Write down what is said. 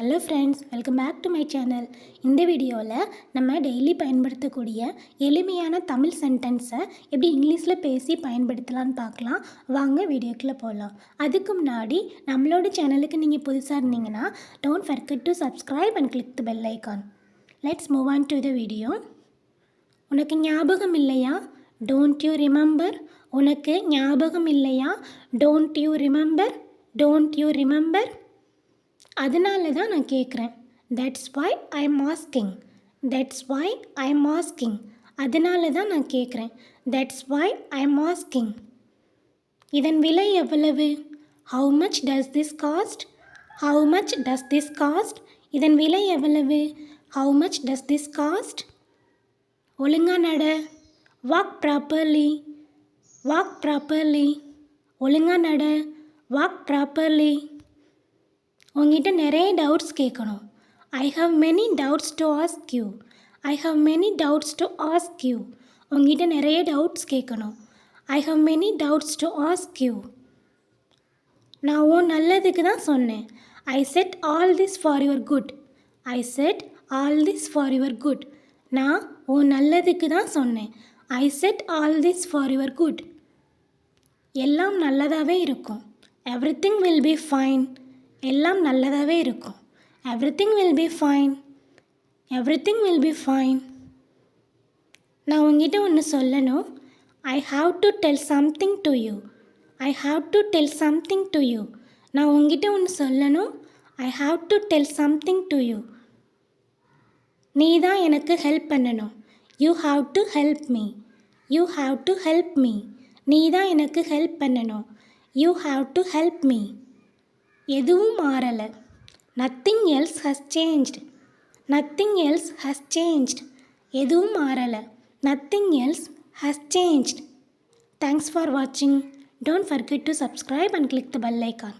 Hello friends, welcome back to my channel. இந்த வீடியோவில் நம்ம டெய்லி பயன்படுத்தக்கூடிய எளிமையான தமிழ் சென்டென்ஸை எப்படி இங்கிலீஷில் பேசி பயன்படுத்தலான்னு பார்க்கலாம். வாங்க வீடியோக்குள்ளே போகலாம். அதுக்கு முன்னாடி நம்மளோட சேனலுக்கு நீங்கள் புதுசாக இருந்தீங்கன்னா don't forget to subscribe and click the bell icon. Let's move on to the video. உனக்கு ஞாபகம் இல்லையா? Don't you remember? உனக்கு ஞாபகம் இல்லையா? Don't you remember? Don't you remember? அதனால தான் நான் கேட்குறேன். That's why I am asking. That's why I am asking. அதனால தான் நான் கேட்குறேன். That's why I am asking. இதன் விலை எவ்வளவு? How much does this cost? How much does this cost? இதன் விலை எவ்வளவு? How much does this cost? ஒழுங்கா நட. Walk properly. Walk properly. ஒழுங்கா நட. Walk properly. உங்ககிட்ட நிறைய டவுட்ஸ் கேட்கணும். I have many doubts to ask you. I have many doubts to ask you. உங்ககிட்ட நிறைய டவுட்ஸ் கேட்கணும். I have many doubts to ask you. நான் உன் நல்லதுக்கு தான் சொன்னேன். I said all this for your good. I said all this for your good. நான் உன் நல்லதுக்கு தான் சொன்னேன். I said all this for your good. எல்லாம் நல்லதாகவே இருக்கும். Everything will be fine. எல்லாம் நல்லதாகவே இருக்கும். Everything will be fine. Everything will be fine. நான் உங்ககிட்ட ஒன்று சொல்லணும். I have to tell something to you. I have to tell something to you. நான் உங்ககிட்ட ஒன்று சொல்லணும். I have to tell something to you. நீ தான் எனக்கு ஹெல்ப் பண்ணணும். You have to help me. You have to help me. நீ தான் எனக்கு ஹெல்ப் பண்ணணும். You have to help me. எதுவும் மாறலை. Nothing else has changed. Nothing else has changed. எதுவும் மாறலை. Nothing else has changed. Thanks for வாட்சிங். Don't forget to subscribe and click the bell icon.